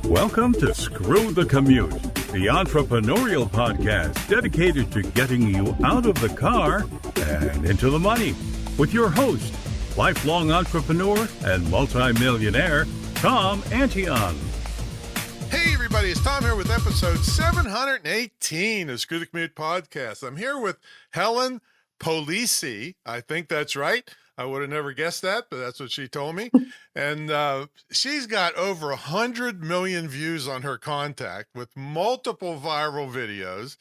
Welcome to Screw the Commute, the entrepreneurial podcast dedicated to getting you out of the car and into the money. With your host, lifelong entrepreneur and multimillionaire, Tom Antion. Hey everybody, it's Tom here with episode 718 of Screw the Commute podcast. I'm here with Helen Polise. I think that's right. I would have never guessed that, but that's what she told me. And she's got over 100 million views on her contact with multiple viral videos.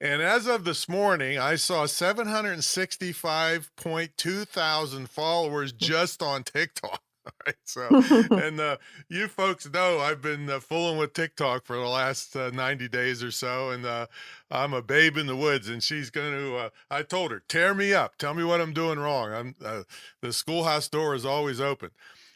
And as of this morning, I saw 765.2 thousand followers just on TikTok. All right, so, and you folks know I've been fooling with TikTok for the last 90 days or so, and I'm a babe in the woods, and she's going to, I told her, tear me up, tell me what I'm doing wrong. The schoolhouse door is always open.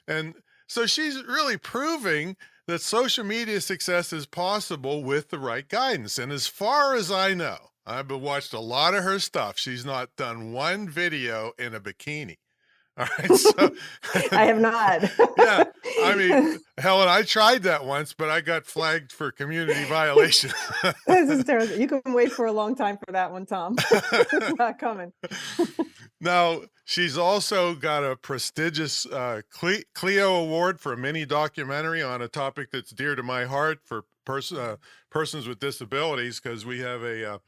And so she's really proving that social media success is possible with the right guidance. And as far as I know, I've watched a lot of her stuff. She's not done one video in a bikini. All right, so I have not. Yeah, I mean, Helen, I tried that once, but I got flagged for community violation. This is terrible. You can wait for a long time for that one, Tom. It's not coming. Now, she's also got a prestigious Clio Award for a mini documentary on a topic that's dear to my heart for persons with disabilities, because we have a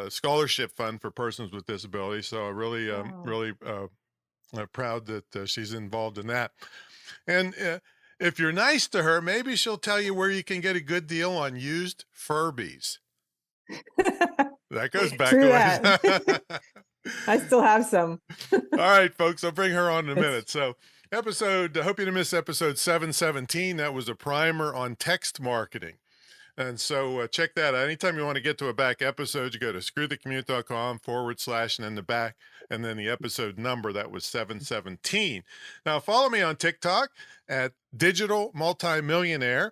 scholarship fund for persons with disabilities. So I really, proud that she's involved in that. And if you're nice to her, maybe she'll tell you where you can get a good deal on used Furbies. That goes back True a that. I still have some. All right, folks, I'll bring her on in a minute. So I hope you didn't miss episode 717. That was a primer on text marketing. And so check that out. Anytime you want to get to a back episode, you go to screwthecommute.com/, and then the back, and then the episode number, that was 717. Now, follow me on TikTok at Digital Multimillionaire.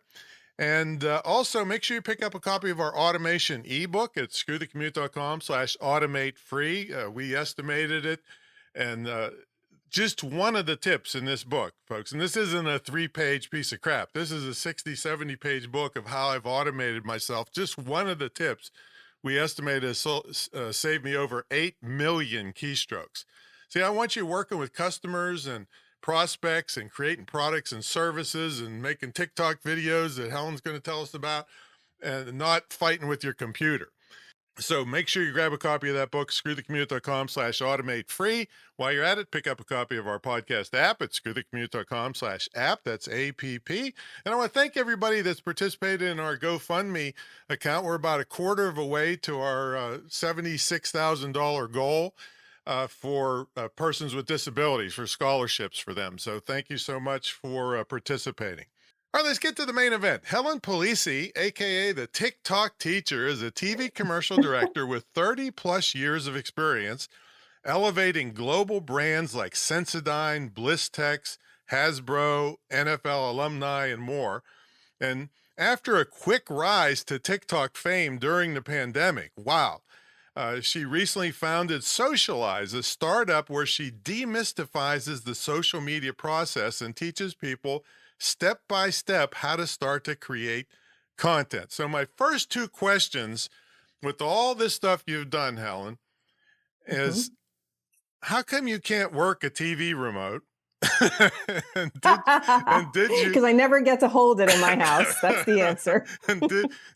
And also make sure you pick up a copy of our automation ebook at screwthecommute.com/automate free. We estimated it. And just one of the tips in this book, folks, and this isn't a 3-page piece of crap. This is a 60, 70-page book of how I've automated myself. Just one of the tips we estimated has saved me over 8 million keystrokes. See, I want you working with customers and prospects and creating products and services and making TikTok videos that Helen's going to tell us about, and not fighting with your computer. So make sure you grab a copy of that book, screwthecommute.com/automate free. While you're at it, pick up a copy of our podcast app at screwthecommute.com/app. That's APP. And I want to thank everybody that's participated in our GoFundMe account. We're about a quarter of a way to our $76,000 goal for persons with disabilities, for scholarships for them. So thank you so much for participating. All right, let's get to the main event. Helen Polise, aka the TikTok teacher, is a TV commercial director with 30 plus years of experience elevating global brands like Sensodyne, Blistex, Hasbro, NFL alumni, and more. And after a quick rise to TikTok fame during the pandemic, she recently founded Socialize, a startup where she demystifies the social media process and teaches people step by step how to start to create content. So my first two questions with all this stuff you've done, Helen, is how come you can't work a TV remote? and did you? Because I never get to hold it in my house. That's the answer. And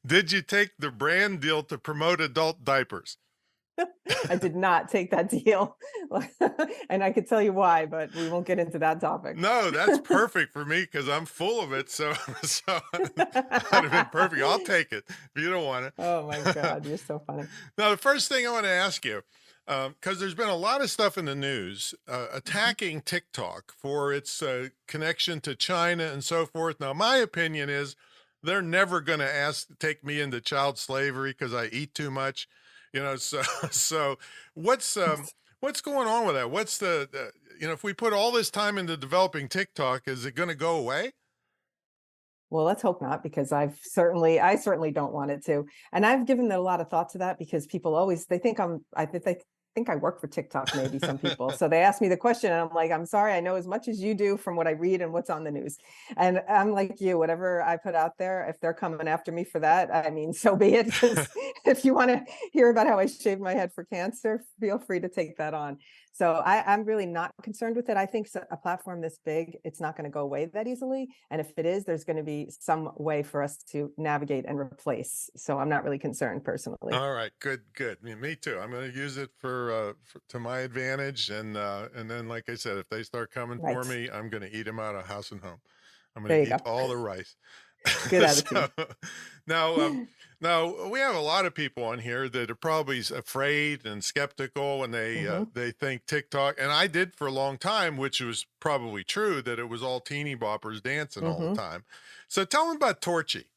did you take the brand deal to promote adult diapers? I did not take that deal. And I could tell you why, but we won't get into that topic. No, that's perfect for me because I'm full of it. So that'd have been perfect. I'll take it if you don't want it. Oh my God, you're so funny. Now, the first thing I want to ask you, because there's been a lot of stuff in the news attacking TikTok for its connection to China and so forth. Now, my opinion is they're never going to take me into child slavery because I eat too much. So what's going on with that? What's if we put all this time into developing TikTok, is it going to go away? Well, let's hope not, because I certainly don't want it to. And I've given a lot of thought to that, because people always, they think think I work for TikTok, maybe some people. So they asked me the question and I'm like, I'm sorry, I know as much as you do from what I read and what's on the news. And I'm like you, whatever I put out there, if they're coming after me for that, I mean, so be it. Because if you want to hear about how I shaved my head for cancer, feel free to take that on. So I'm really not concerned with it. I think a platform this big, it's not going to go away that easily. And if it is, there's going to be some way for us to navigate and replace. So I'm not really concerned personally. All right, good. Me too. I'm going to use it to my advantage, and then, like I said, if they start coming for Right. me, I'm going to eat them out of house and home. I'm There going you to eat go. all the rice. Good So, attitude. now we have a lot of people on here that are probably afraid and skeptical when they think TikTok, and I did for a long time, which was probably true, that it was all teeny boppers dancing all the time. So tell them about Torchy.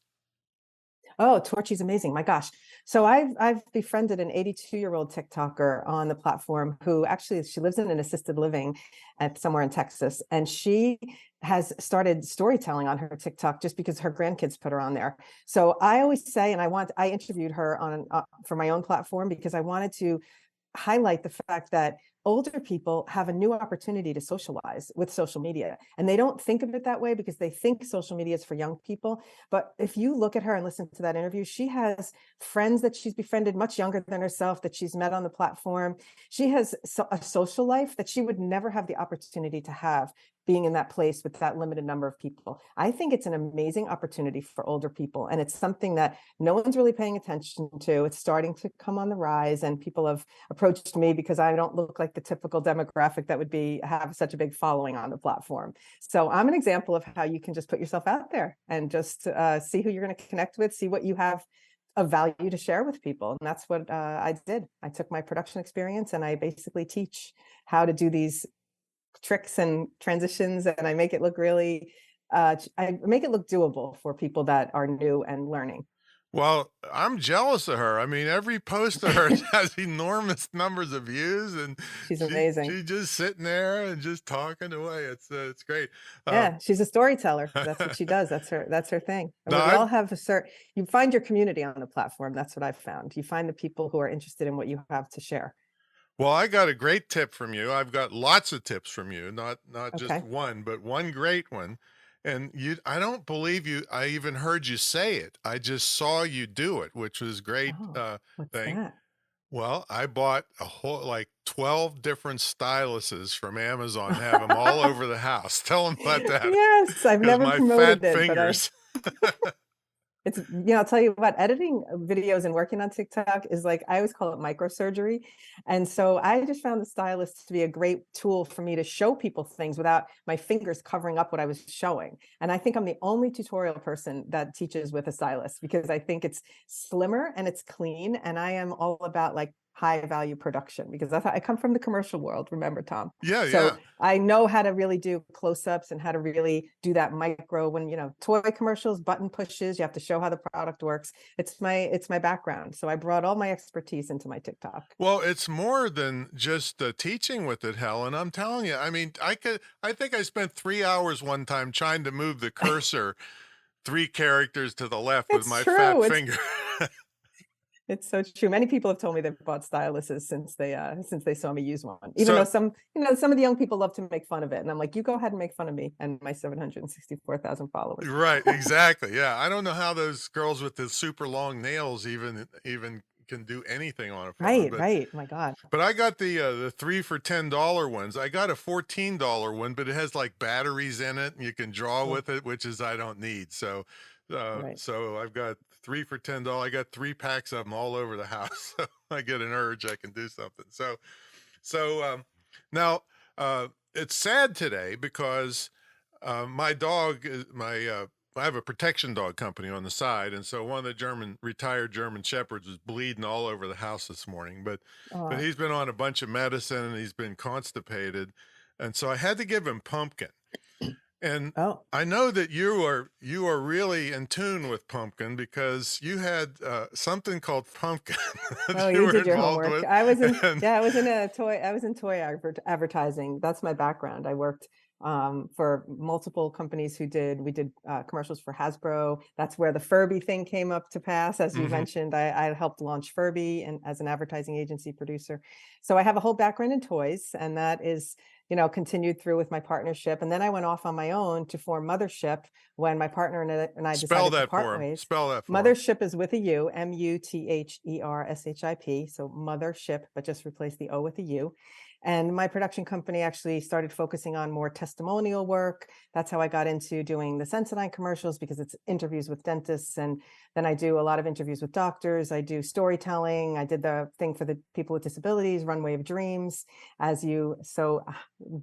Oh, Torchy's amazing. My gosh. So I've befriended an 82-year-old TikToker on the platform who actually she lives in an assisted living at somewhere in Texas. And she has started storytelling on her TikTok just because her grandkids put her on there. So I always say, and I interviewed her on for my own platform because I wanted to highlight the fact that older people have a new opportunity to socialize with social media. And they don't think of it that way because they think social media is for young people. But if you look at her and listen to that interview, she has friends that she's befriended much younger than herself that she's met on the platform. She has a social life that she would never have the opportunity to have being in that place with that limited number of people. I think it's an amazing opportunity for older people. And it's something that no one's really paying attention to. It's starting to come on the rise, and people have approached me because I don't look like the typical demographic that would have such a big following on the platform. So I'm an example of how you can just put yourself out there and just see who you're going to connect with, see what you have of value to share with people. And that's what I did. I took my production experience and I basically teach how to do these tricks and transitions, and I make it look really I make it look doable for people that are new and learning. Well, I'm jealous of her. I mean, every post of hers has enormous numbers of views, and She's amazing. she's just sitting there and just talking away. It's great. Yeah, she's a storyteller. That's what she does. That's her thing. And No, we all have you find your community on the platform. That's what I've found. You find the people who are interested in what you have to share. well, I got a great tip from you. I've got lots of tips from you, not just Okay. one, but one great one. And I don't believe you. I even heard you say it. I just saw you do it, which was great Oh, what's thing. that? Well, I bought a whole like 12 different styluses from Amazon, have them all over the house. Tell them about that. Yes, I've Because never my promoted fat it, but fingers. I'll tell you what, editing videos and working on TikTok is like, I always call it microsurgery. And so I just found the stylus to be a great tool for me to show people things without my fingers covering up what I was showing. And I think I'm the only tutorial person that teaches with a stylus because I think it's slimmer and it's clean. And I am all about like high value production because I come from the commercial world. Remember, Tom? Yeah, So yeah. I know how to really do close-ups and how to really do that micro when, toy commercials, button pushes, you have to show how the product works. It's my background. So I brought all my expertise into my TikTok. Well, it's more than just teaching with it, Helen. I'm telling you. I mean, I think I spent 3 hours one time trying to move the cursor 3 characters to the left with It's my true. fat finger. It's so true. Many people have told me they've bought styluses since they saw me use one. Even So though some of the young people love to make fun of it. And I'm like, you go ahead and make fun of me and my 764,000 followers. right, exactly. Yeah, I don't know how those girls with the super long nails even can do anything on a phone, Right. My God. but I got the 3 for $10 ones. I got a $14 one, but it has like batteries in it and you can draw Oh, with it, which is I don't need. So right. so I've got 3 for $10. I got 3 packs of them all over the house. So I get an urge, I can do something. Now it's sad today because my dog is I have a protection dog company on the side, and so one of the retired German shepherds was bleeding all over the house this morning. But Oh, he's been on a bunch of medicine and he's been constipated, and so I had to give him pumpkin. And oh. I know that you are really in tune with pumpkin because you had something called pumpkin that Oh, you you were did your involved homework. with, I was in, and yeah, I was in toy advertising. That's my background. I worked for multiple companies we did commercials for Hasbro. That's where the Furby thing came up to pass. As you mentioned, I helped launch Furby and as an advertising agency producer. So I have a whole background in toys, and that is, continued through with my partnership. And then I went off on my own to form Mothership when my partner and I Spell decided to that for part him. ways. Spell that for him. Mothership is with a U, Muthership. So Mothership, but just replace the O with a U. And my production company actually started focusing on more testimonial work. That's how I got into doing the Sensodyne commercials, because it's interviews with dentists. And then I do a lot of interviews with doctors. I do storytelling. I did the thing for the people with disabilities, Runway of Dreams, as you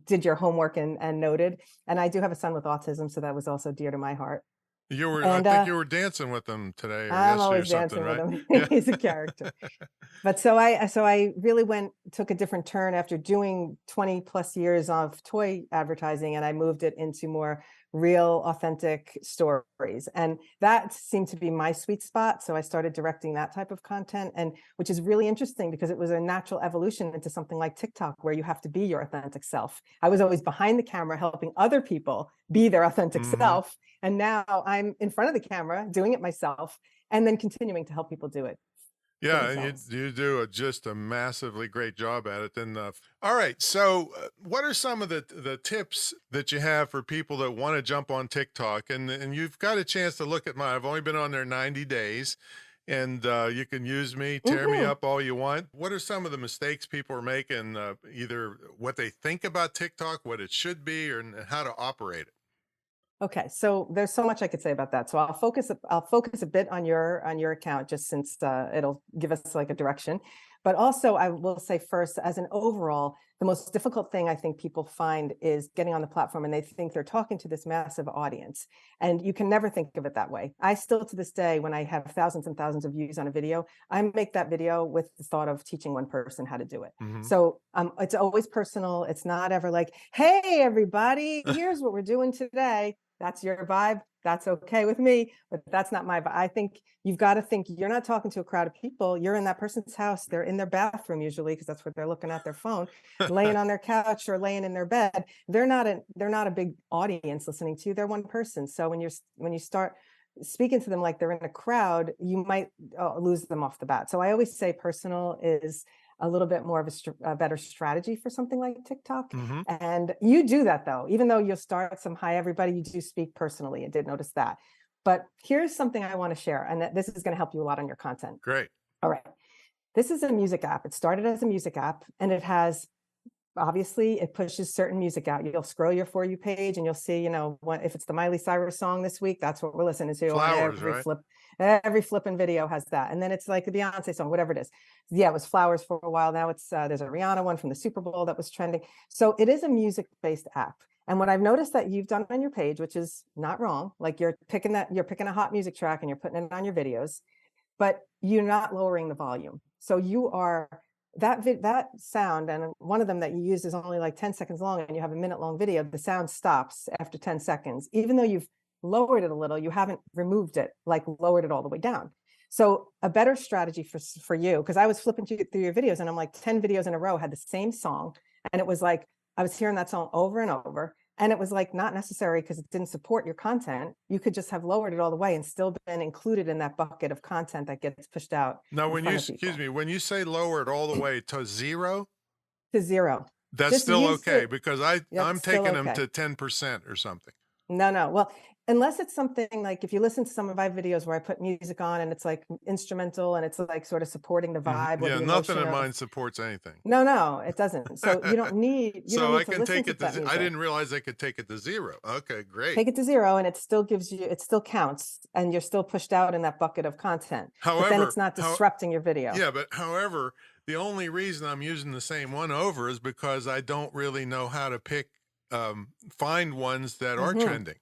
did your homework and noted. And I do have a son with autism, so that was also dear to my heart. I think you were dancing with him today or I'm yesterday or always something, dancing with right? him. Yeah. He's a character. But so I really took a different turn after doing 20 plus years of toy advertising, and I moved it into more real, authentic stories. And that seemed to be my sweet spot. So I started directing that type of content, and which is really interesting because it was a natural evolution into something like TikTok, where you have to be your authentic self. I was always behind the camera helping other people be their authentic self. And now I'm in front of the camera doing it myself, and then continuing to help people do it. Yeah, and you do just a massively great job at it. And all right, so what are some of the tips that you have for people that want to jump on TikTok? And you've got a chance to look at mine. I've only been on there 90 days, and you can use me, tear me up all you want. What are some of the mistakes people are making, either what they think about TikTok, what it should be, or how to operate it? Okay, so there's so much I could say about that. So I'll focus a bit on your account, just since it'll give us like a direction. But also I will say first, as an overall, the most difficult thing I think people find is getting on the platform, and they think they're talking to this massive audience. And you can never think of it that way. I still, to this day, when I have thousands and thousands of views on a video, I make that video with the thought of teaching one person how to do it. So it's always personal. It's not ever like, hey, everybody, here's what we're doing today. That's your vibe. That's okay with me, but that's not my vibe. I think you've got to think you're not talking to a crowd of people. You're in that person's house. They're in their bathroom usually, because that's what they're looking at their phone, laying on their couch or laying in their bed. They're not a big audience listening to you. They're one person. So when you start speaking to them like they're in a crowd, you might lose them off the bat. So I always say personal is a little bit more of a better strategy for something like TikTok. And you do that, though, even though you'll start some hi everybody, you do speak personally. I did notice that. But here's something I want to share, and this is going to help you a lot on your content. Great. All right. This is a music app. It started as a music app, and it has, obviously, it pushes certain music out. You'll scroll your For You page and you'll see, if it's the Miley Cyrus song this week, that's what we're listening to. Flowers, every right? every flipping video has that. And then it's like the Beyonce song, whatever it is. Yeah, it was Flowers for a while. Now it's there's a Rihanna one from the Super Bowl that was trending. So it is a music-based app. And what I've noticed that you've done on your page, which is not wrong, like you're picking a hot music track and you're putting it on your videos, but you're not lowering the volume. So you are that sound, and one of them that you use is only like 10 seconds long, and you have a minute-long video. The sound stops after 10 seconds. Even though you've lowered it a little, you haven't removed it, like lowered it all the way down. So a better strategy for you, because I was flipping through your videos, and I'm like 10 videos in a row had the same song, and it was like I was hearing that song over and over. And it was like not necessary because it didn't support your content. You could just have lowered it all the way and still been included in that bucket of content that gets pushed out. Now, when you say lower it all the way to zero, that's just still okay, because I'm taking them okay. to 10% or something. No. Well, unless it's something like, if you listen to some of my videos where I put music on and it's like instrumental and it's like sort of supporting the vibe. Yeah, nothing in mine supports anything. No, it doesn't. So you don't need. So I can take it to. I didn't realize I could take it to zero. Okay, great. Take it to zero, and it still counts, and you're still pushed out in that bucket of content. However, but then it's not disrupting your video. Yeah, but however, the only reason I'm using the same one over is because I don't really know how to find ones that are trending.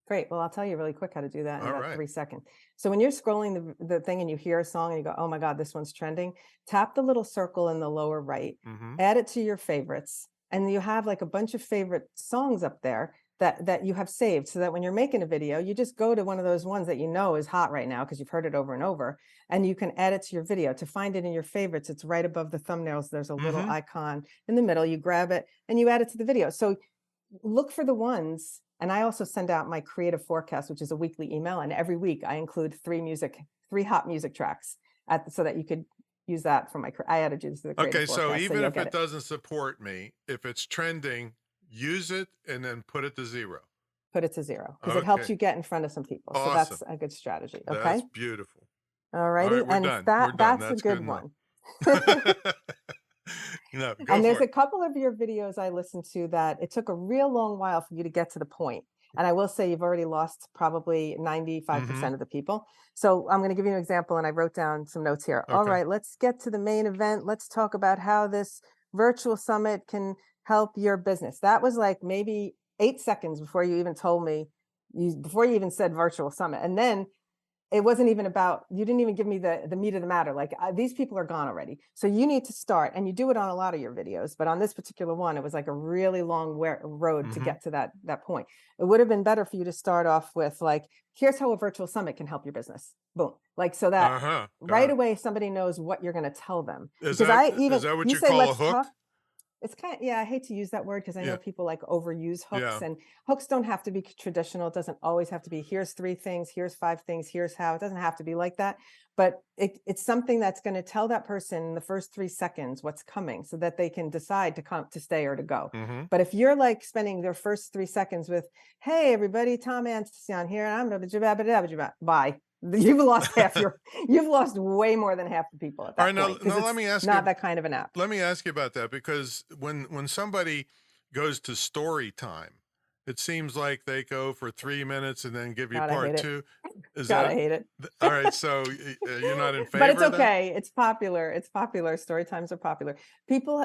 Great. Well, I'll tell you really quick how to do that in about right. 3 seconds. So when you're scrolling the thing and you hear a song and you go, oh my God, this one's trending, tap the little circle in the lower right, add it to your favorites, and you have like a bunch of favorite songs up there that you have saved, so that when you're making a video, you just go to one of those ones that you know is hot right now because you've heard it over and over, and you can add it to your video. To find it in your favorites, it's right above the thumbnails. There's a little icon in the middle. You grab it and you add it to the video. So look for the ones. And I also send out my creative forecast, which is a weekly email. And every week I include three hot music tracks so that you could use that for I added you to the creative Okay, so forecast. even you'll if get it doesn't support me, if it's trending, use it and then put it to 0. Put it to 0 because it helps Okay. you get in front of some people. So Awesome. that's a good strategy. That's Okay. beautiful. All All righty. right, we're And done. We're done. that's a That's good good one. enough. No, go And there's for a it. couple of your videos I listened to that it took a real long while for you to get to the point. And I will say you've already lost probably 95% of the people. So I'm going to give you an example, and I wrote down some notes here. All Okay. right, let's get to the main event. Let's talk about how this virtual summit can help your business. That was like maybe 8 seconds before you even told me, before you even said virtual summit. And then it wasn't even about, you didn't even give me the meat of the matter. Like these people are gone already. So you need to start, and you do it on a lot of your videos, but on this particular one, it was like a really long road to get to that point. It would have been better for you to start off with like, here's how a virtual summit can help your business. Boom. Like, so that right away, somebody knows what you're going to tell them. Is Because that what you you say, call a let's hook? talk. It's kind of, yeah, I hate to use that word because I know people like overuse hooks, and hooks don't have to be traditional. It doesn't always have to be, here's 3 things, here's 5 things, here's how. It doesn't have to be like that. But it's something that's going to tell that person in the first 3 seconds what's coming so that they can decide to come, to stay or to go. But if you're like spending their first 3 seconds with, hey, everybody, Tom Anstian here, and I'm bye. You've lost you've lost way more than half the people at that point. Now let me ask you, not that kind of an app. let me ask you about that, because when somebody goes to story time, it seems like they go for 3 minutes and then give you part 2. I hate it. All right? So you're not in favor But it's of that? okay. It's popular. It's popular. Story times are popular. People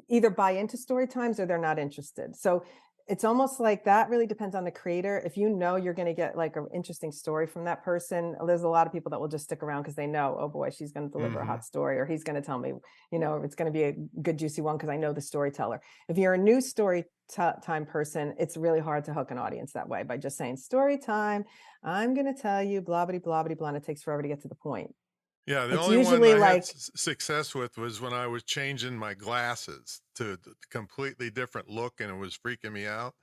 either buy into story times or they're not interested. So it's almost like that really depends on the creator. If you know you're going to get like an interesting story from that person, there's a lot of people that will just stick around because they know, oh boy, she's going to deliver a hot story, or he's going to tell me, it's going to be a good juicy one because I know the storyteller. If you're a new story time person, it's really hard to hook an audience that way by just saying story time. I'm going to tell you blah blah blah blah blah, and it takes forever to get to the point. Yeah, the It's only one usually I had success with was when I was changing my glasses to a completely different look, and it was freaking me out.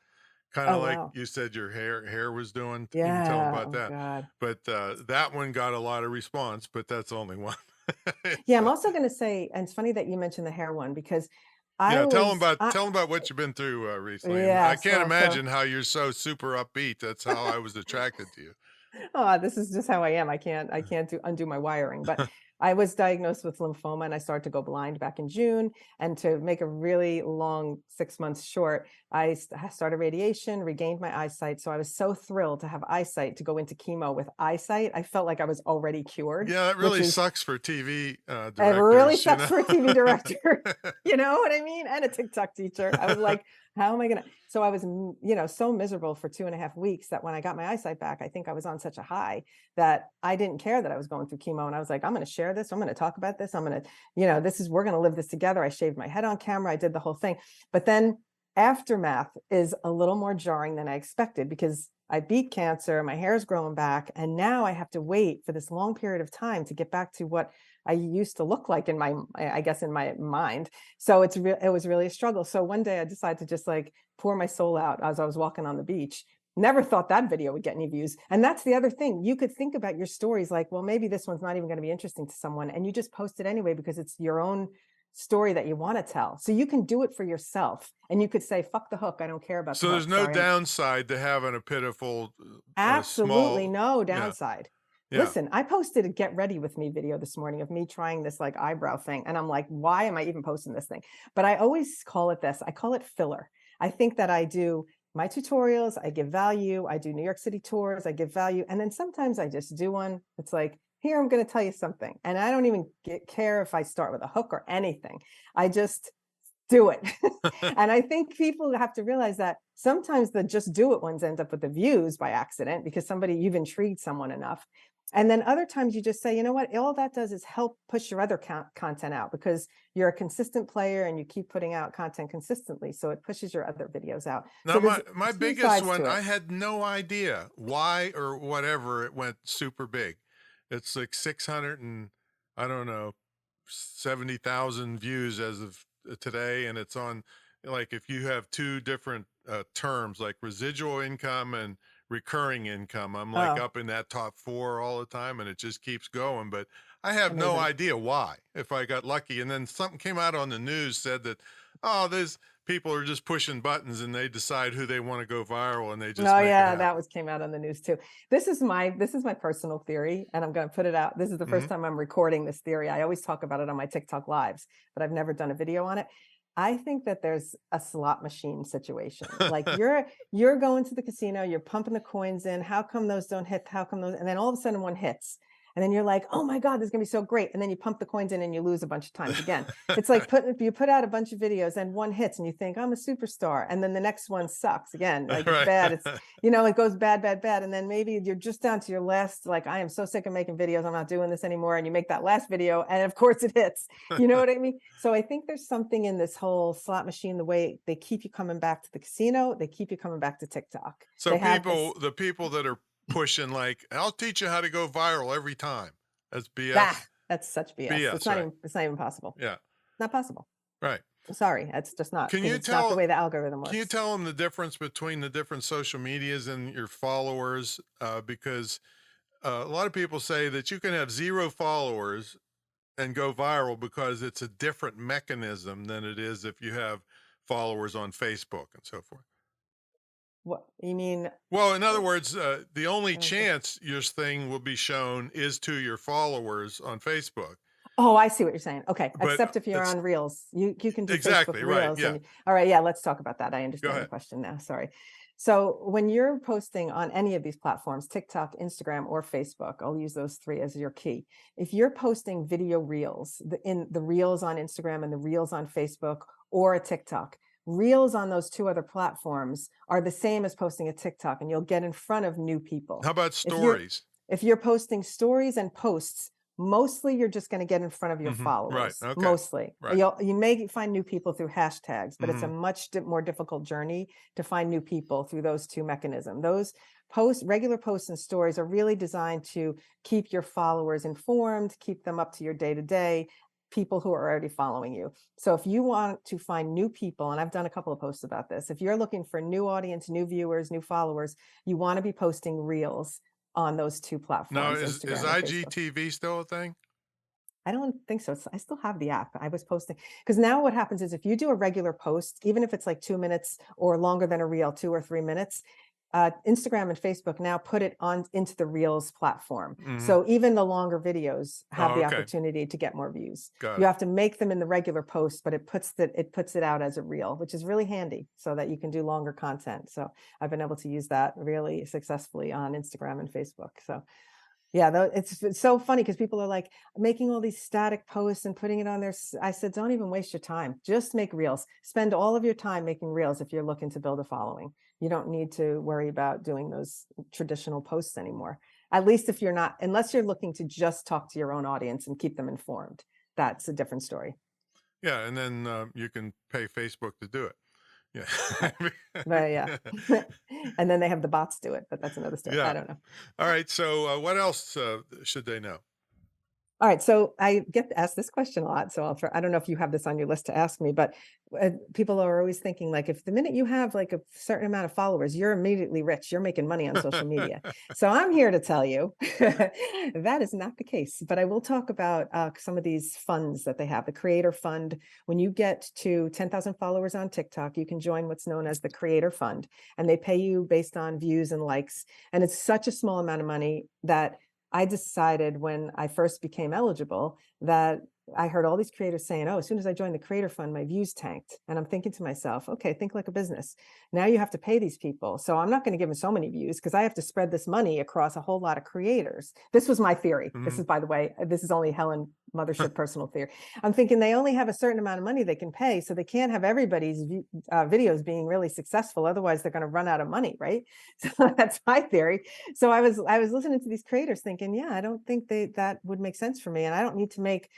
Kind of like you said your hair was doing. You can tell about that. God. But that one got a lot of response, but that's only one. Yeah, I'm also going to say, and it's funny that you mentioned the hair one, because tell them about what you've been through recently. Yeah, I can't imagine how you're so super upbeat. That's how I was attracted to you. Oh, this is just how I am. I can't undo my wiring. But I was diagnosed with lymphoma, and I started to go blind back in June. And to make a really long 6 months short, I started radiation, regained my eyesight. So I was so thrilled to have eyesight, to go into chemo with eyesight. I felt like I was already cured. Yeah, that really sucks for TV directors. It really sucks for a TV director. You know what I mean? And a TikTok teacher. I was like, how am I going to? So I was, so miserable for 2.5 weeks that when I got my eyesight back, I think I was on such a high that I didn't care that I was going through chemo. And I was like, I'm going to share this. I'm going to talk about this. I'm going to, we're going to live this together. I shaved my head on camera. I did the whole thing. But then aftermath is a little more jarring than I expected, because I beat cancer, my hair's growing back, and now I have to wait for this long period of time to get back to what I used to look like in my mind. So it was really a struggle. So one day I decided to just like pour my soul out as I was walking on the beach. Never thought that video would get any views. And that's the other thing. You could think about your stories like, well, maybe this one's not even going to be interesting to someone, and you just post it anyway because it's your own story that you want to tell. So you can do it for yourself, and you could say, fuck the hook, I don't care about so there's no downside to having a pitiful absolutely no downside. Yeah. Listen, I posted a get ready with me video this morning of me trying this like eyebrow thing, and I'm like, why am I even posting this thing? But I always call it this. I call it filler. I think that I do my tutorials, I give value, I do New York City tours, I give value, and then sometimes I just do one. It's like, here, I'm going to tell you something. And I don't even care if I start with a hook or anything. I just do it. And I think people have to realize that sometimes the just do it ones end up with the views by accident because you've intrigued someone enough. And then other times you just say, you know what, all that does is help push your other content out, because you're a consistent player and you keep putting out content consistently. So it pushes your other videos out. Now, so my biggest one, I had no idea why or whatever it went super big. It's like 600 and I don't know, 70,000 views as of today. And it's on like if you have two different terms like residual income and recurring income, I'm like Oh, up in that top 4 all the time, and it just keeps going. But I have no amazing. idea why, if I got lucky. And then something came out on the news said that, oh, there's people are just pushing buttons and they decide who they want to go viral and they just Oh make it yeah, that happen. was came out on the news too. This is my personal theory, and I'm going to put it out. This is the Hmm. first time I'm recording this theory. I always talk about it on my TikTok lives, but I've never done a video on it. I think that there's a slot machine situation. Like you're going to the casino, you're pumping the coins in. How come those don't hit? How come those? And then all of a sudden one hits. And then you're like, oh my God, this is gonna be so great. And then you pump the coins in and you lose a bunch of times again. It's like if you put out a bunch of videos and one hits and you think I'm a superstar, and then the next one sucks again. Like it's Right. bad. It goes bad, bad, bad. And then maybe you're just down to your last, like, I am so sick of making videos. I'm not doing this anymore. And you make that last video, and of course it hits. You know what I mean? So I think there's something in this whole slot machine, the way they keep you coming back to the casino, they keep you coming back to TikTok. So They have this, the people that are pushing like, I'll teach you how to go viral every time. That's ah, BS. that's such BS. BS, right? It's not even possible. Yeah, Not possible. right. I'm sorry. It's just not, Can because you it's not the tell way the algorithm can you works. tell them the difference between the different social medias and your followers? Because a lot of people say that you can have 0 followers and go viral because it's a different mechanism than it is if you have followers on Facebook and so forth. What you mean? Well, in other words, the only uh, chance your thing will be shown is to your followers on Facebook. Oh, I see what you're saying. Okay, But except if you're it's on Reels. You can do Facebook exactly right. Reels Yeah. and all right, yeah, let's talk about that. I Go understand the ahead. question now. Sorry. So when you're posting on any of these platforms, TikTok, Instagram, or Facebook, I'll use those three as your key. If you're posting video reels, in the reels on Instagram and the reels on Facebook or a TikTok, reels on those two other platforms are the same as posting a TikTok, and you'll get in front of new people. How about If you're stories? if you're posting stories and posts, mostly you're just going to get in front of your Hmm. Right. followers. Okay. Mostly, Right. you may find new people through hashtags, but it's a Hmm. much more difficult journey to find new people through those two mechanisms. Those regular posts and stories are really designed to keep your followers informed, keep them up to your day to day, people who are already following you. So if you want to find new people, and I've done a couple of posts about this, if you're looking for new audience, new viewers, new followers, you want to be posting reels on those two Now, platforms, is Instagram and Facebook. IGTV still a thing? I don't think so. I still have the app. I was posting because now what happens is if you do a regular post, even if it's like 2 minutes or longer than a reel, 2 or 3 minutes, Instagram and Facebook now put it on into the Reels platform. Hmm. So even the longer videos have Oh, the okay. opportunity to get more views. Got You it. have to make them in the regular post, but it puts it out as a reel, which is really handy so that you can do longer content. So I've been able to use that really successfully on Instagram and Facebook. So yeah, though it's so funny because people are like making all these static posts and putting it on there. I said, don't even waste your time. Just make reels. Spend all of your time making reels if you're looking to build a following. You don't need to worry about doing those traditional posts anymore. At least if you're not, unless you're looking to just talk to your own audience and keep them informed. That's a different story. Yeah, and then you can pay Facebook to do it. Uh, But yeah. Yeah. And then they have the bots do it, but that's another story. I Yeah. don't know. All right. So, what else should they know? All right, so I get asked this question a lot, so I'll try. I don't know if you have this on your list to ask me, but people are always thinking like, if the minute you have like a certain amount of followers, you're immediately rich, you're making money on social media. So I'm here to tell you that is not the case. But I will talk about some of these funds that they have. The Creator Fund. When you get to 10,000 followers on TikTok, you can join what's known as the Creator Fund, and they pay you based on views and likes. And it's such a small amount of money that I decided when I first became eligible that I heard all these creators saying, oh, as soon as I joined the Creator Fund, my views tanked. And I'm thinking to myself, okay, think like a business. Now you have to pay these people. So I'm not going to give them so many views because I have to spread this money across a whole lot of creators. This was my theory. This Mhm. is, by the way, this is only Helen Mothership personal theory. I'm thinking they only have a certain amount of money they can pay. So they can't have everybody's videos being really successful. Otherwise, they're going to run out of money, right? So that's my theory. So I was listening to these creators thinking, yeah, I don't think that would make sense for me. And I don't need to make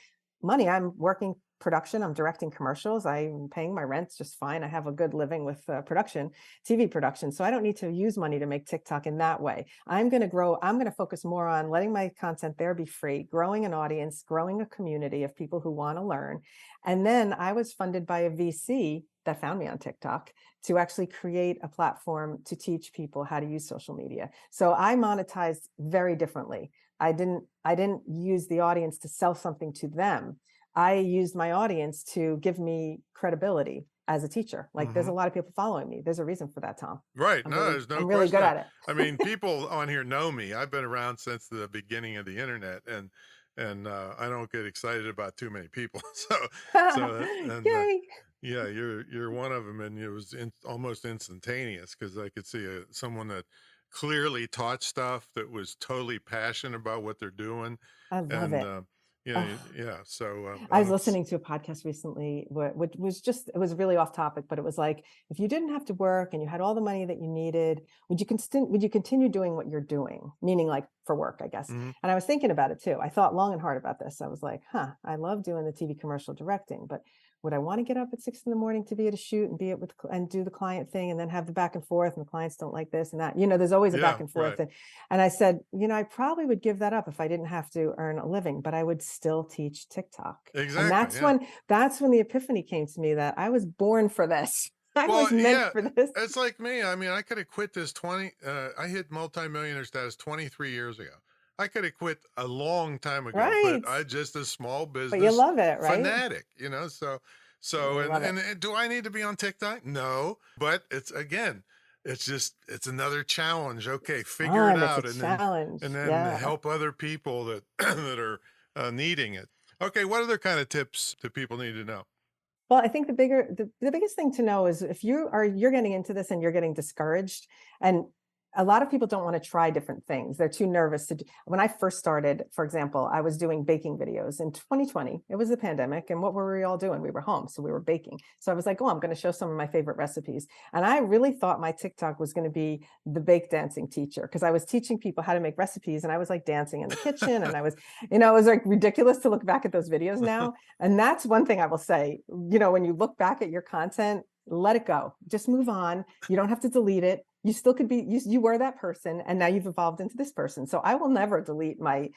money. I'm working production. I'm directing commercials. I'm paying my rent just fine. I have a good living with production, TV production. So I don't need to use money to make TikTok in that way. I'm going to grow. I'm going to focus more on letting my content there be free, growing an audience, growing a community of people who want to learn. And then I was funded by a VC that found me on TikTok to actually create a platform to teach people how to use social media. So I monetized very differently. I didn't use the audience to sell something to them. I used my audience to give me credibility as a teacher. Like there's a lot of people following me. There's a reason for that, Tom. Right. I'm No, really, there's no I'm really good question. at it. I mean, people on here know me. I've been around since the beginning of the internet, and I don't get excited about too many people. Yay. Yeah, you're one of them, and it was almost instantaneous because I could see someone that clearly taught stuff, that was totally passionate about what they're doing, I love and it. yeah, Oh. yeah. So I was listening to a podcast recently, which was just, it was really off topic, but it was like, if you didn't have to work and you had all the money that you needed, would you continue doing what you're doing? Meaning like for work, I guess. mhm. And I was thinking about it too. I thought long and hard about this. I was like, I love doing the TV commercial directing, but would I want to get up at 6 a.m. to be at a shoot and be it with and do the client thing and then have the back and forth and the clients don't like this and that? There's always a back Yeah, and forth. right. And I said, I probably would give that up if I didn't have to earn a living, but I would still teach TikTok. And Exactly. Yeah. that's when the epiphany came to me that I was born for this. I Well, was meant yeah, for this. it's like me. I mean, I could have quit this I hit multimillionaire status 23 years ago. I could have quit a long time ago, but Right. I just a small But you business love it, right? fanatic, so You love it. and do I need to be on TikTok? No, but it's another challenge. Okay, figure it Fun. It's a out, challenge. and then Yeah. help other people that that are needing it. Okay, what other kind of tips do people need to know? Well, I think the biggest thing to know is if you're getting into this and you're getting discouraged, and a lot of people don't want to try different things. They're too nervous to do. When I first started, for example, I was doing baking videos in 2020. It was a pandemic. And what were we all doing? We were home. So we were baking. So I was like, oh, I'm going to show some of my favorite recipes. And I really thought my TikTok was going to be the bake dancing teacher because I was teaching people how to make recipes and I was like dancing in the kitchen. And I was, it was like ridiculous to look back at those videos now. And that's one thing I will say, when you look back at your content, let it go. Just move on. You don't have to delete it. You still could be, you were that person and now you've evolved into this person. So I will never delete my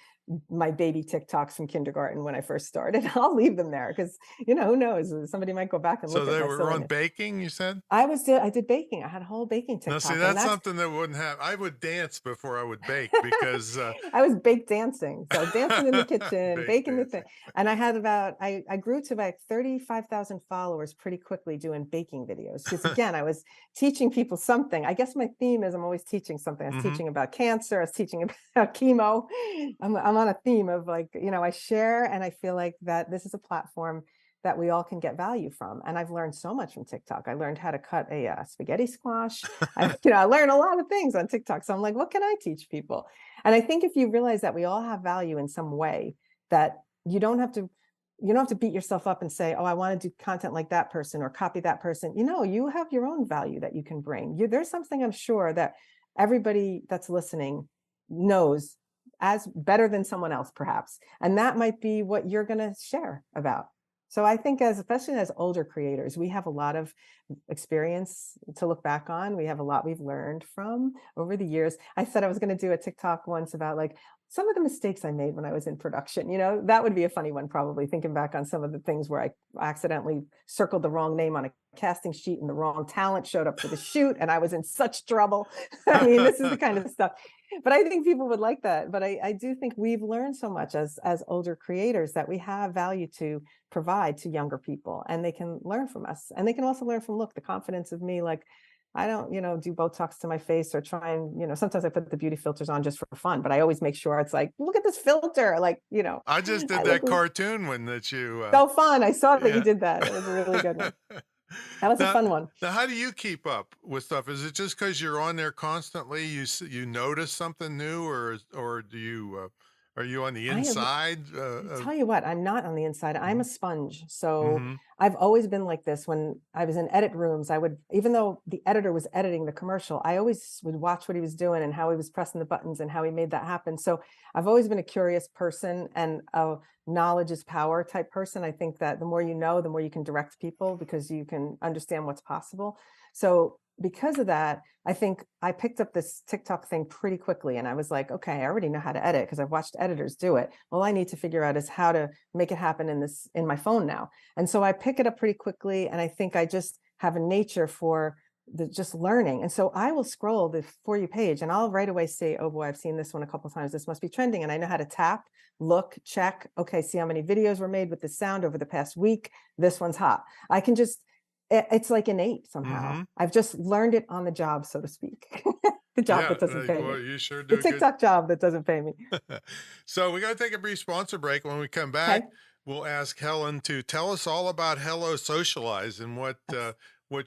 baby TikToks from kindergarten when I first started. I'll leave them there because, who knows? Somebody might go back and So look at they my were on silliness. baking, you said? I did baking. I had a whole baking Now, TikTok. see, And that's something that wouldn't have. I would dance before I would bake because I was bake dancing. So dancing in the kitchen, bake baking the dancing. thing. And I had I grew to about 35,000 followers pretty quickly doing baking videos. Because again, I was teaching people something. I guess my theme is I'm always teaching something. I was Mhm. teaching about cancer. I was teaching about chemo. I'm on a theme of like, I share and I feel like that this is a platform that we all can get value from. And I've learned so much from TikTok. I learned how to cut a spaghetti squash. I learned a lot of things on TikTok. So I'm like, what can I teach people? And I think if you realize that we all have value in some way, that you don't have to beat yourself up and say, oh, I want to do content like that person or copy that person. You have your own value that you can bring. There's something I'm sure that everybody that's listening knows as better than someone else, perhaps. And that might be what you're going to share about. So I think especially as older creators, we have a lot of experience to look back on. We have a lot we've learned from over the years. I said I was going to do a TikTok once about like some of the mistakes I made when I was in production. That would be a funny one, probably thinking back on some of the things where I accidentally circled the wrong name on a casting sheet and the wrong talent showed up for the shoot and I was in such trouble. I mean, this is the kind of stuff. But I think people would like that. But I do think we've learned so much as older creators that we have value to provide to younger people and they can learn from us. And they can also learn from, look, the confidence of me, like I don't, do Botox to my face or try and, sometimes I put the beauty filters on just for fun, but I always make sure it's like, look at this filter. Like, I just did I that look cartoon one that you. so fun. I saw that you Yeah. did that. It was a really good one. That was a fun one. Now, how do you keep up with stuff? Is it just because you're on there constantly? You notice something new, or do you Are you on the I have inside I of? tell you what, I'm not on the inside. I'm Mhm, a sponge. So mhm. I've always been like this. When I was in edit rooms, I would, even though the editor was editing the commercial, I always would watch what he was doing and how he was pressing the buttons and how he made that happen. So I've always been a curious person and a knowledge is power type person. I think that the more you know, the more you can direct people because you can understand what's possible. So because of that, I think I picked up this TikTok thing pretty quickly and I was like, okay, I already know how to edit because I've watched editors do it. All I need to figure out is how to make it happen in my phone now. And so I pick it up pretty quickly. And I think I just have a nature for the just learning. And so I will scroll the For You page and I'll right away say, oh boy, I've seen this one a couple of times. This must be trending. And I know how to tap, look, check. Okay, see how many videos were made with this sound over the past week. This one's hot. I can just it's like innate somehow. Mhm. I've just learned it on the job, so to speak. The job Yeah, that doesn't pay me. well, you sure The do a good. TikTok job that doesn't pay me. So we got to take a brief sponsor break. When we come back, Okay. we'll ask Helen to tell us all about Hello Socialize and what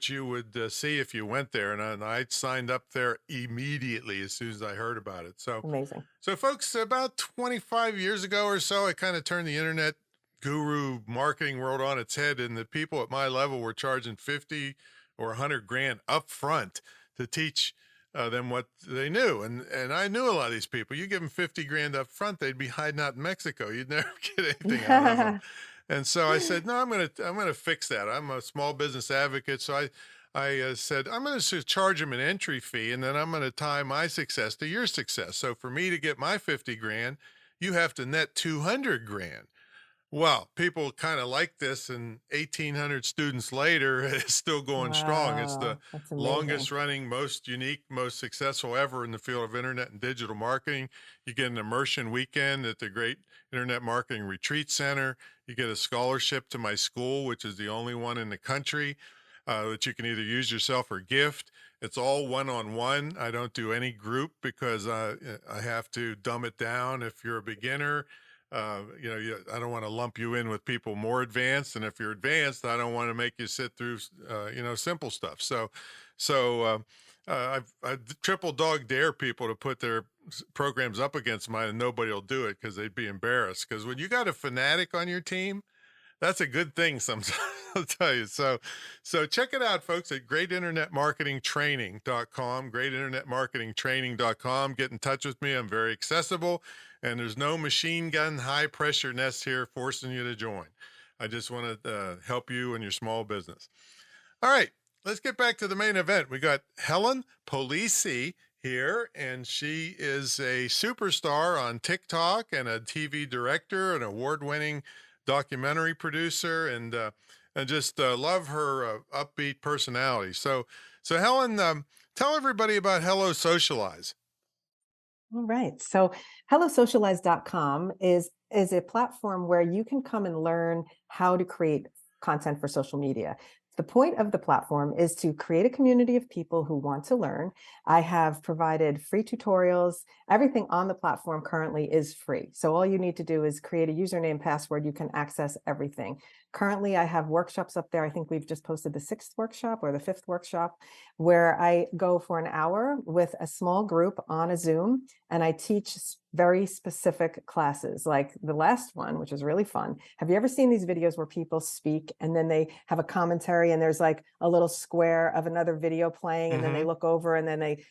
you would see if you went there. And I signed up there immediately as soon as I heard about it. So, Amazing. so folks, about 25 years ago or so, I kind of turned the internet guru marketing world on its head, and the people at my level were charging 50 or 100 grand up front to teach them what they knew. And I knew a lot of these people. You give them 50 grand up front, they'd be hiding out in Mexico. You'd never get anything out of them. And so I said, no, I'm gonna fix that. I'm a small business advocate, so I said I'm going to charge them an entry fee, and then I'm going to tie my success to your success. So for me to get my 50 grand, you have to net 200 grand. Well, people kind of like this, and 1,800 students later, it's still going strong. It's the Wow, that's longest amazing. running, most unique, most successful ever in the field of internet and digital marketing. You get an immersion weekend at the Great Internet Marketing Retreat Center. You get a scholarship to my school, which is the only one in the country that you can either use yourself or gift. It's all one-on-one. I don't do any group because I have to dumb it down if you're a beginner. I don't want to lump you in with people more advanced, and if you're advanced, I don't want to make you sit through, simple stuff. I've triple dog dare people to put their programs up against mine, and nobody will do it because they'd be embarrassed. Because when you got a fanatic on your team, that's a good thing sometimes. I'll tell you. So check it out, folks, at greatinternetmarketingtraining.com, greatinternetmarketingtraining.com. Get in touch with me. I'm very accessible, and there's no machine gun high pressure nest here forcing you to join. I just want to help you and your small business. All right, let's get back to the main event. We got Helen Polise here, and she is a superstar on TikTok and a TV director, an award-winning documentary producer, and just love her upbeat personality. So Helen, tell everybody about Hello Socialize. All right. So hellosocialize.com is a platform where you can come and learn how to create content for social media. The point of the platform is to create a community of people who want to learn. I have provided free tutorials. Everything on the platform currently is free. So all you need to do is create a username, password. You can access everything. Currently, I have workshops up there. I think we've just posted the 6th workshop or the 5th workshop, where I go for an hour with a small group on a Zoom, and I teach very specific classes, like the last one, which is really fun. Have you ever seen these videos where people speak and then they have a commentary and there's like a little square of another video playing, and then they Mm-hmm. look over and then they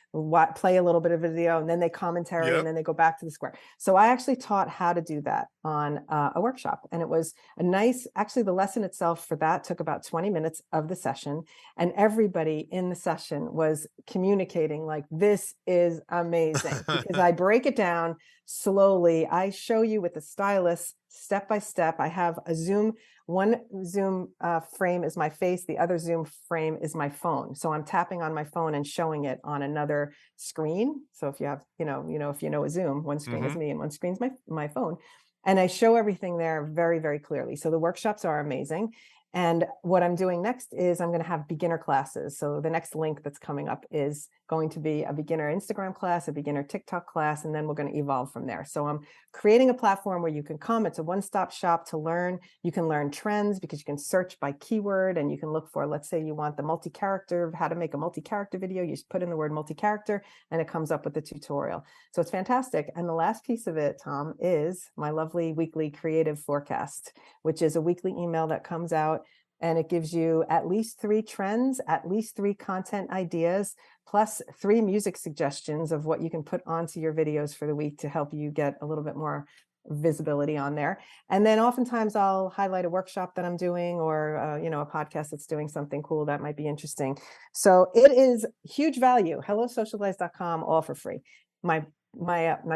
play a little bit of video and then they commentary and Yep. then they go back to the square. So I actually taught how to do that on a workshop, and it was a nice, actually the lesson itself for that took about 20 minutes of the session, and everybody in the session was communicating like, this is amazing, because I break it down slowly. I show you with the stylus step by step. I have a Zoom, one Zoom frame is my face, the other Zoom frame is my phone. So I'm tapping on my phone and showing it on another screen. So if you have, if you know a Zoom, one screen is Mm-hmm. me and one screen's my phone. And I show everything there very, very clearly. So the workshops are amazing. And what I'm doing next is I'm going to have beginner classes. So the next link that's coming up is going to be a beginner Instagram class, a beginner TikTok class, and then we're going to evolve from there. So I'm creating a platform where you can come. It's a one-stop shop to learn. You can learn trends because you can search by keyword and you can look for, let's say you want the multi-character, how to make a multi-character video. You just put in the word multi-character and it comes up with the tutorial. So it's fantastic. And the last piece of it, Tom, is my lovely weekly creative forecast, which is a weekly email that comes out. And it gives you at least 3 trends, at least 3 content ideas, plus 3 music suggestions of what you can put onto your videos for the week to help you get a little bit more visibility on there. And then oftentimes I'll highlight a workshop that I'm doing or, a podcast that's doing something cool that might be interesting. So it is huge value. HelloSocialize.com, all for free. My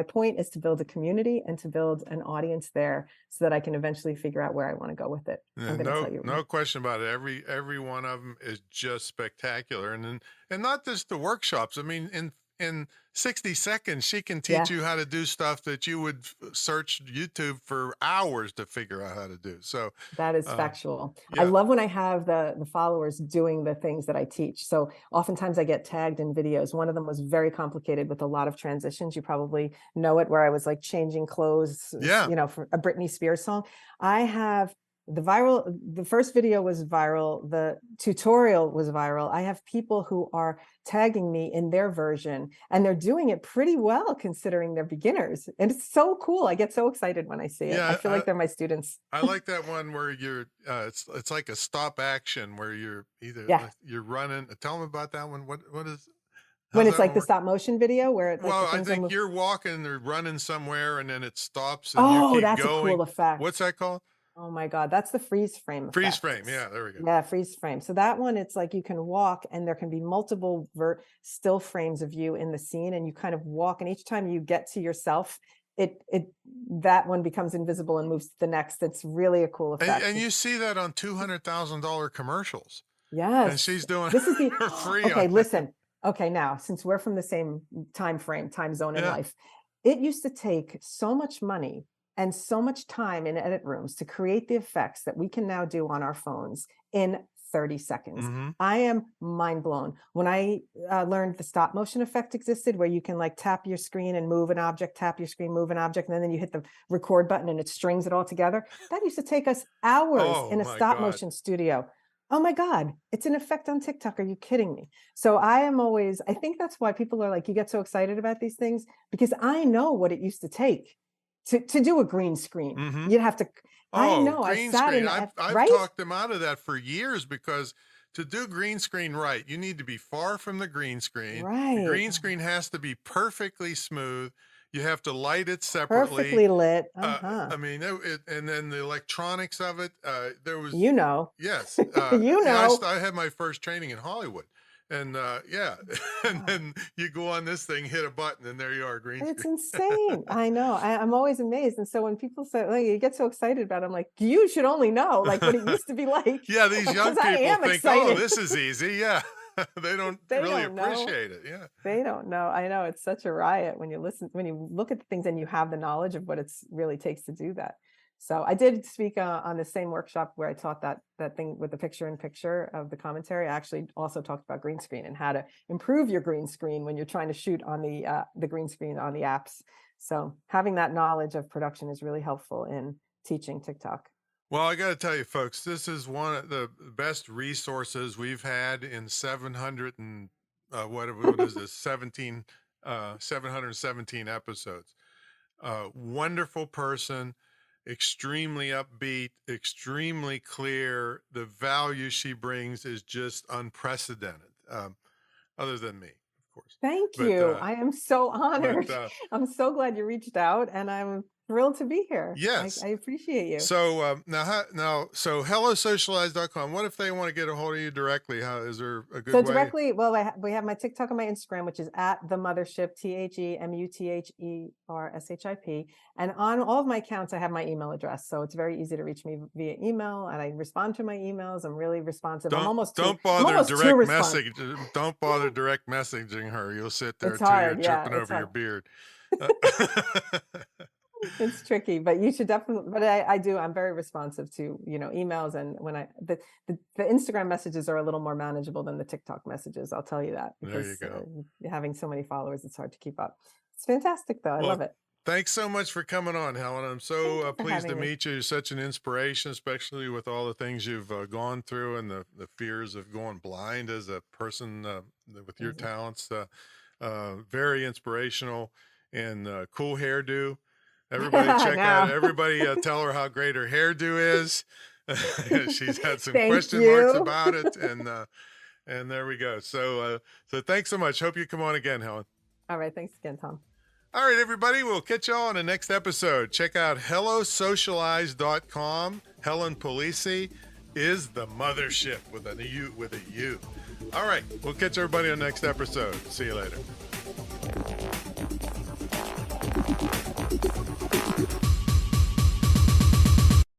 point is to build a community and to build an audience there so that I can eventually figure out where I want to go with it. I'm going to tell you. No question about it. Every one of them is just spectacular. And not just the workshops. I mean, in 60 seconds, she can teach you how to do stuff that you would search YouTube for hours to figure out how to do. So that is factual. Yeah. I love when I have the followers doing the things that I teach. So oftentimes I get tagged in videos. One of them was very complicated with a lot of transitions. You probably know it, where I was like changing clothes, for a Britney Spears song. I have the first video was viral. The tutorial was viral. I have people who are tagging me in their version and they're doing it pretty well considering they're beginners. And it's so cool. I get so excited when I see it. I feel like they're my students. I like that one where you're, it's like a stop action where you're either, you're running. Tell them about that one. What is when it's like the stop motion video where it's well, like I think you're walking or running somewhere and then it stops and you keep that's going. A cool effect. What's that called? Oh my God, that's the freeze frame. Freeze frame. Yeah, there we go. Yeah, freeze frame. So that one, it's like you can walk and there can be multiple still frames of you in the scene and you kind of walk. And each time you get to yourself, that one becomes invisible and moves to the next. It's really a cool effect. And you see that on $200,000 commercials. Yes. And she's doing this is for free. Okay, listen. Okay, now, since we're from the same time zone in life, it used to take so much money and so much time in edit rooms to create the effects that we can now do on our phones in 30 seconds. Mm-hmm. I am mind blown. When I learned the stop motion effect existed, where you can like tap your screen and move an object, tap your screen, move an object, and then you hit the record button and it strings it all together. That used to take us hours in a stop motion studio. Oh my God, it's an effect on TikTok. Are you kidding me? So I think that's why people are like, you get so excited about these things, because I know what it used to take to do a green screen. Mm-hmm. You'd have to, I know, green I sat screen. in I've right? talked them out of that for years because to do green screen right, you need to be far from the green screen. Right. The green screen has to be perfectly smooth. You have to light it separately. Perfectly lit. I mean, and then the electronics of it, there was... Yes. I had my first training in Hollywood. And and then you go on this thing, hit a button, and there you are, green screen. It's insane. I know. I'm always amazed. And so when people say, like, you get so excited about it, I'm like, you should only know like what it used to be like. Yeah, these young people think, excited. oh, this is easy. Yeah. They don't really appreciate it. Yeah. They don't know. I know, it's such a riot when you look at the things and you have the knowledge of what it really takes to do that. So I did speak on the same workshop where I taught that thing with the picture-in-picture of the commentary. I actually also talked about green screen and how to improve your green screen when you're trying to shoot on the green screen on the apps. So having that knowledge of production is really helpful in teaching TikTok. Well, I got to tell you, folks, this is one of the best resources we've had in 700 and what is this? 717 episodes. Wonderful person. Extremely upbeat, extremely clear. The value she brings is just unprecedented, other than me, of course. Thank you. I am so honored. I'm so glad you reached out, and I'm thrilled to be here. Yes. I appreciate you. So so HelloSocialize.com. What if they want to get a hold of you directly? Is there a good way? So directly, well, we have my TikTok and my Instagram, which is at the Mothership, TheMuthership. And on all of my accounts, I have my email address. So it's very easy to reach me via email, and I respond to my emails. I'm really responsive. Don't bother direct messaging her. You'll sit there tripping over your beard. It's tricky, but you should definitely, but I do, I'm very responsive to, emails. And when the Instagram messages are a little more manageable than the TikTok messages. I'll tell you that, There you because go. having so many followers, it's hard to keep up. It's fantastic though. I Well, love it. thanks so much for coming on, Helen. I'm Thank so you for pleased to having me. meet you. You're such an inspiration, especially with all the things you've gone through and the fears of going blind as a person with your Mhm. talents. Very inspirational and cool hairdo. Everybody check out, Now, everybody tell her how great her hairdo is. She's had some thank question marks you. about it. And there we go. So thanks so much. Hope you come on again, Helen. All right. Thanks again, Tom. All right, everybody, we'll catch y'all on the next episode. Check out hellosocialize.com. Helen Polise is the mothership with a U. All right, we'll catch everybody on the next episode. See you later.